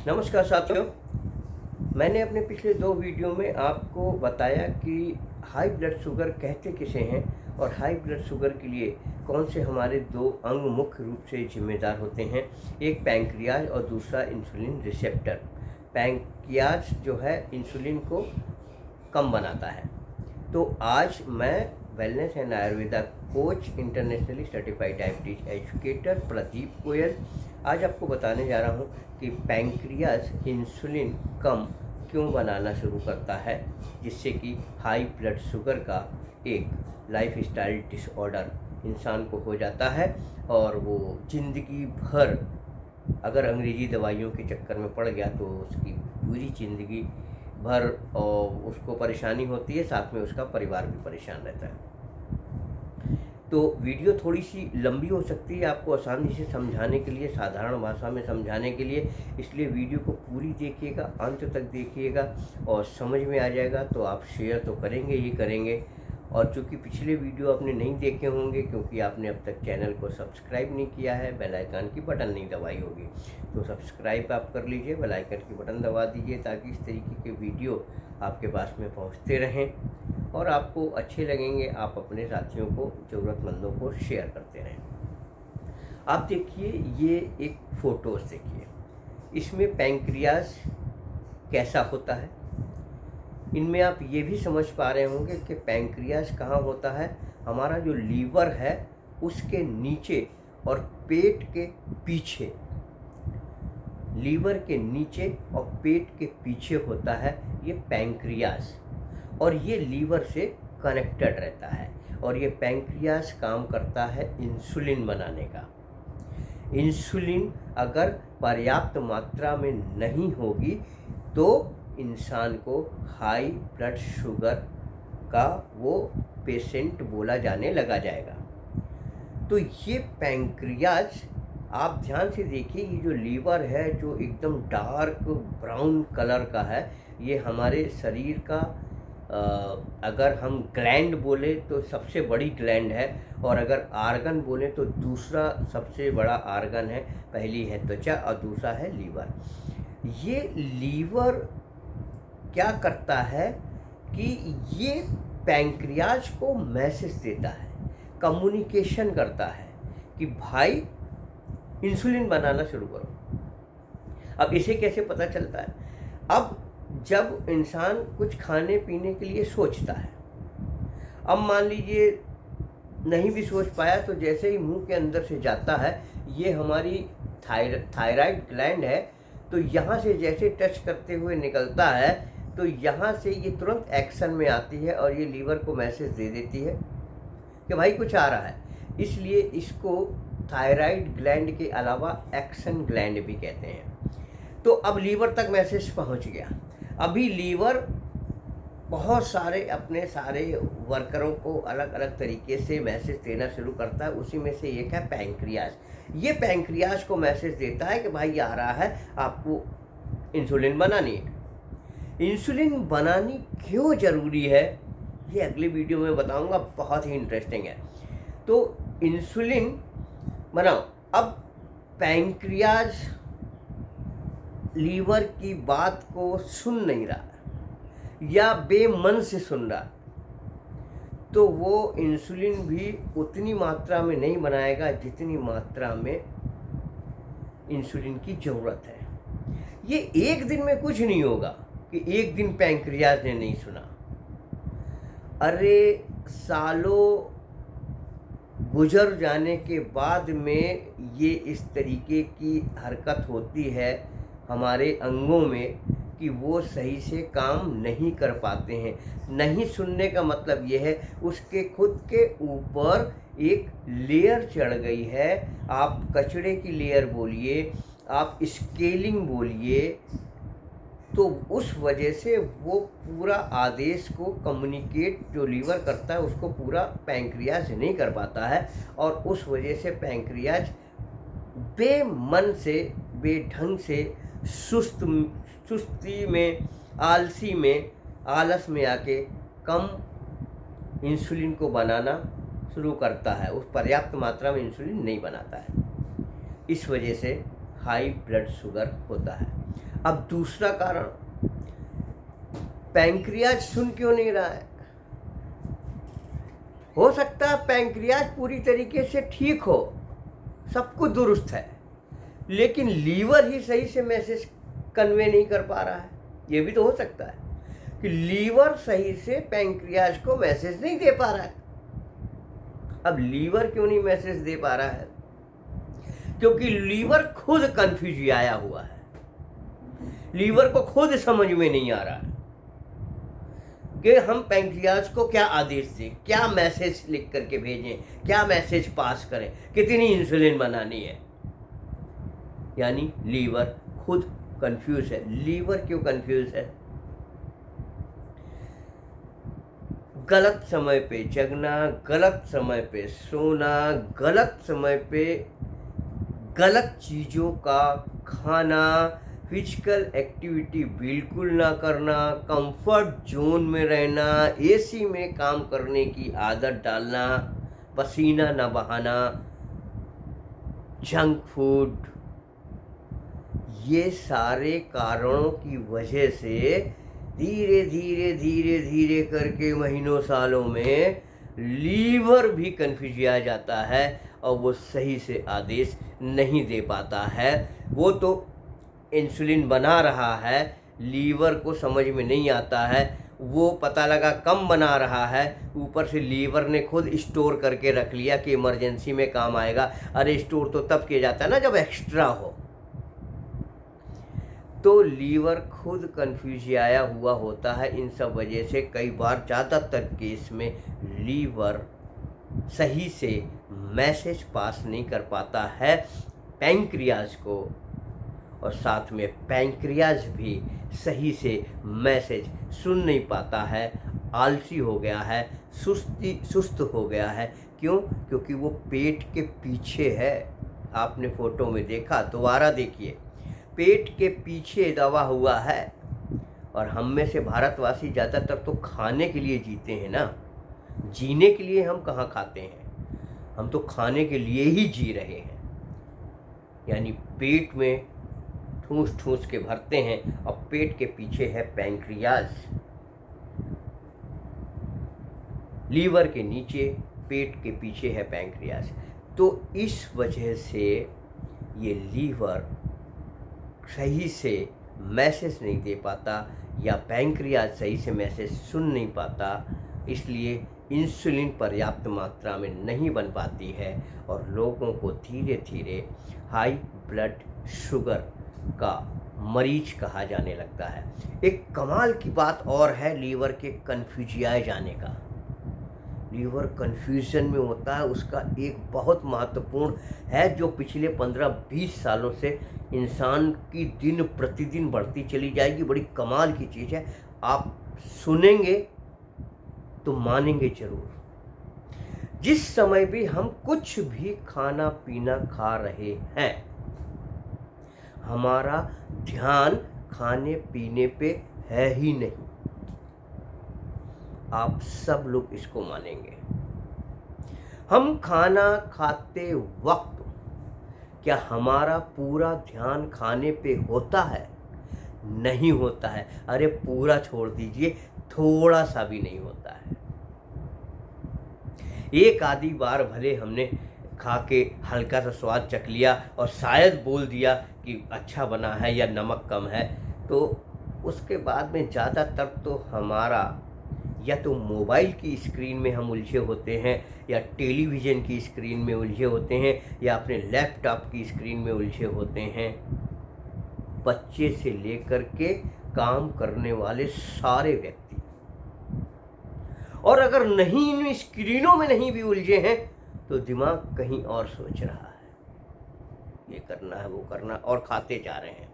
नमस्कार साथियों। मैंने अपने पिछले 2 वीडियो में आपको बताया कि हाई ब्लड शुगर कहते किसे हैं और हाई ब्लड शुगर के लिए कौन से हमारे 2 अंग मुख्य रूप से जिम्मेदार होते हैं, एक पैंक्रियाज और दूसरा इंसुलिन रिसेप्टर। पैंक्रियाज जो है इंसुलिन को कम बनाता है। तो आज मैं wellness and Ayurveda coach, internationally certified diabetes educator Pradeep Goyal आज आपको बताने जा रहा हूँ कि पैंक्रियाज इंसुलिन कम क्यों बनाना शुरू करता है, जिससे कि हाई ब्लड शुगर का एक लाइफस्टाइल डिसऑर्डर इंसान को हो जाता है और वो ज़िंदगी भर अगर अंग्रेज़ी दवाइयों के चक्कर में पड़ गया तो उसकी पूरी ज़िंदगी भर और उसको परेशानी होती है, साथ में उसका परिवार भी परेशान रहता है। तो वीडियो थोड़ी सी लंबी हो सकती है आपको आसानी से समझाने के लिए, साधारण भाषा में समझाने के लिए, इसलिए वीडियो को पूरी देखिएगा, अंत तक देखिएगा और समझ में आ जाएगा तो आप शेयर तो करेंगे ही करेंगे। और चूँकि पिछले वीडियो आपने नहीं देखे होंगे क्योंकि आपने अब तक चैनल को सब्सक्राइब नहीं किया है, बेल आइकन की बटन नहीं दबाई होगी, तो सब्सक्राइब आप कर लीजिए, बेल आइकन की बटन दबा दीजिए ताकि इस तरीके के वीडियो आपके पास में पहुंचते रहें और आपको अच्छे लगेंगे। आप अपने साथियों को, ज़रूरतमंदों को शेयर करते रहें। आप देखिए, ये एक फ़ोटोज़ देखिए, इसमें पैंक्रियाज कैसा होता है। इनमें आप ये भी समझ पा रहे होंगे कि पैंक्रियाज कहाँ होता है। हमारा जो लीवर है उसके नीचे और पेट के पीछे, लीवर के नीचे और पेट के पीछे होता है ये पैंक्रियाज, और ये लीवर से कनेक्टेड रहता है। और ये पैंक्रियाज काम करता है इंसुलिन बनाने का। इंसुलिन अगर पर्याप्त मात्रा में नहीं होगी तो इंसान को हाई ब्लड शुगर का वो पेशेंट बोला जाने लगा जाएगा। तो ये पैंक्रियाज आप ध्यान से देखिए, ये जो लीवर है जो एकदम डार्क ब्राउन कलर का है, ये हमारे शरीर का अगर हम ग्लैंड बोले तो सबसे बड़ी ग्लैंड है, और अगर आर्गन बोले तो दूसरा सबसे बड़ा आर्गन है। पहली है त्वचा और दूसरा है लीवर। ये लीवर क्या करता है कि ये पैंक्रियाज को मैसेज देता है, कम्युनिकेशन करता है कि भाई इंसुलिन बनाना शुरू करो। अब इसे कैसे पता चलता है? अब जब इंसान कुछ खाने पीने के लिए सोचता है, अब मान लीजिए नहीं भी सोच पाया तो जैसे ही मुंह के अंदर से जाता है, ये हमारी थायराइड ग्लैंड है, तो यहाँ से जैसे टच करते हुए निकलता है तो यहाँ से ये तुरंत एक्शन में आती है और ये लीवर को मैसेज दे देती है कि भाई कुछ आ रहा है। इसलिए इसको थायराइड ग्लैंड के अलावा एक्शन ग्लैंड भी कहते हैं। तो अब लीवर तक मैसेज पहुंच गया। अभी लीवर बहुत सारे अपने सारे वर्करों को अलग अलग तरीके से मैसेज देना शुरू करता है। उसी में से एक है पैंक्रियाज। ये पैंक्रियाज को मैसेज देता है कि भाई आ रहा है, आपको इंसुलिन बनानी है। इंसुलिन बनानी क्यों ज़रूरी है ये अगले वीडियो में बताऊंगा, बहुत ही इंटरेस्टिंग है। तो इंसुलिन बनाओ। अब पैंक्रियाज लीवर की बात को सुन नहीं रहा या बेमन से सुन रहा, तो वो इंसुलिन भी उतनी मात्रा में नहीं बनाएगा जितनी मात्रा में इंसुलिन की ज़रूरत है। ये एक दिन में कुछ नहीं होगा कि एक दिन पैंक्रियाज ने नहीं सुना। अरे सालों गुजर जाने के बाद में ये इस तरीके की हरकत होती है हमारे अंगों में कि वो सही से काम नहीं कर पाते हैं। नहीं सुनने का मतलब ये है उसके खुद के ऊपर एक लेयर चढ़ गई है। आप कचड़े की लेयर बोलिए, आप स्केलिंग बोलिए, तो उस वजह से वो पूरा आदेश को कम्युनिकेट जो लीवर करता है उसको पूरा पैंक्रियाज नहीं कर पाता है, और उस वजह से पैंक्रियाज बेमन से, बेढंग से, सुस्ती में, आलसी में, आलस में आके कम इंसुलिन को बनाना शुरू करता है। उस पर्याप्त मात्रा में इंसुलिन नहीं बनाता है। इस वजह से हाई ब्लड शुगर होता है। अब दूसरा कारण, पैंक्रियाज सुन क्यों नहीं रहा है? हो सकता है पैंक्रियाज पूरी तरीके से ठीक हो, सब कुछ दुरुस्त है, लेकिन लीवर ही सही से मैसेज कन्वे नहीं कर पा रहा है। ये भी तो हो सकता है कि लीवर सही से पैंक्रियाज को मैसेज नहीं दे पा रहा है। अब लीवर क्यों नहीं मैसेज दे पा रहा है? क्योंकि लीवर खुद कंफ्यूज आया हुआ है। लीवर को खुद समझ में नहीं आ रहा है कि हम पैंक्रियाज को क्या आदेश दें, क्या मैसेज लिख करके भेजें, क्या मैसेज पास करें, कितनी इंसुलिन बनानी है। यानी लीवर खुद कंफ्यूज है। लीवर क्यों कंफ्यूज है? गलत समय पे जगना, गलत समय पे सोना, गलत समय पे गलत चीज़ों का खाना, फिजिकल एक्टिविटी बिल्कुल ना करना, कंफर्ट जोन में रहना, एसी में काम करने की आदत डालना, पसीना ना बहाना, जंक फूड, ये सारे कारणों की वजह से धीरे धीरे धीरे धीरे करके महीनों सालों में लीवर भी कंफ्यूज आ जाता है और वो सही से आदेश नहीं दे पाता है। वो तो इंसुलिन बना रहा है, लीवर को समझ में नहीं आता है, वो पता लगा कम बना रहा है, ऊपर से लीवर ने खुद स्टोर करके रख लिया कि इमरजेंसी में काम आएगा। अरे स्टोर तो तब किया जाता है ना जब एक्स्ट्रा हो। तो लीवर खुद कंफ्यूज आया हुआ होता है। इन सब वजह से कई बार ज़्यादातर केस में लीवर सही से मैसेज पास नहीं कर पाता है पैंक्रियाज को, और साथ में पैंक्रियाज भी सही से मैसेज सुन नहीं पाता है, आलसी हो गया है, सुस्त हो गया है। क्यों? क्योंकि वो पेट के पीछे है। आपने फोटो में देखा, दोबारा देखिए, पेट के पीछे दबा हुआ है। और हम में से भारतवासी ज़्यादातर तो खाने के लिए जीते हैं ना, जीने के लिए हम कहाँ खाते हैं, हम तो खाने के लिए ही जी रहे हैं। यानी पेट में ठूस ठूस के भरते हैं और पेट के पीछे है पैंक्रियाज, लीवर के नीचे पेट के पीछे है पैंक्रियाज। तो इस वजह से ये लीवर सही से मैसेज नहीं दे पाता या पैंक्रियाज सही से मैसेज सुन नहीं पाता, इसलिए इंसुलिन पर्याप्त मात्रा में नहीं बन पाती है और लोगों को धीरे धीरे हाई ब्लड शुगर का मरीज कहा जाने लगता है। एक कमाल की बात और है लीवर के कन्फ्यूजियाए जाने का। लीवर कन्फ्यूजन में होता है, उसका एक बहुत महत्वपूर्ण है जो पिछले 15-20 सालों से इंसान की दिन प्रतिदिन बढ़ती चली जाएगी। बड़ी कमाल की चीज़ है, आप सुनेंगे तो मानेंगे जरूर। जिस समय भी हम कुछ भी खाना पीना खा रहे हैं, हमारा ध्यान खाने पीने पे है ही नहीं। आप सब लोग इसको मानेंगे। हम खाना खाते वक्त क्या हमारा पूरा ध्यान खाने पे होता है? नहीं होता है। अरे पूरा छोड़ दीजिए, थोड़ा सा भी नहीं होता है। एक आधी बार भले हमने खा के हल्का सा स्वाद चख लिया और शायद बोल दिया कि अच्छा बना है या नमक कम है, तो उसके बाद में ज़्यादातर तो हमारा या तो मोबाइल की स्क्रीन में हम उलझे होते हैं, या टेलीविज़न की स्क्रीन में उलझे होते हैं, या अपने लैपटॉप की स्क्रीन में उलझे होते हैं। बच्चे से लेकर के काम करने वाले सारे व्यक्ति, और अगर नहीं इन स्क्रीनों में नहीं भी उलझे हैं तो दिमाग कहीं और सोच रहा है, ये करना है वो करना, और खाते जा रहे हैं।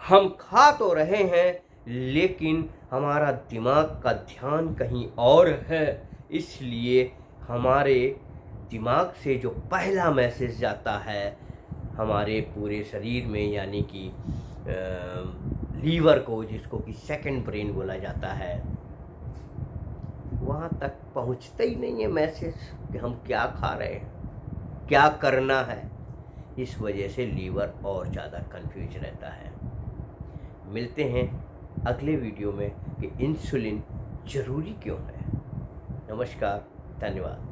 हम खा तो रहे हैं लेकिन हमारा दिमाग का ध्यान कहीं और है। इसलिए हमारे दिमाग से जो पहला मैसेज जाता है हमारे पूरे शरीर में, यानी कि लीवर को, जिसको कि सेकंड ब्रेन बोला जाता है, वहाँ तक पहुँचता ही नहीं है मैसेज कि हम क्या खा रहे हैं, क्या करना है, इस वजह से लीवर और ज़्यादा कंफ्यूज रहता है। मिलते हैं अगले वीडियो में कि इंसुलिन ज़रूरी क्यों है। नमस्कार, धन्यवाद।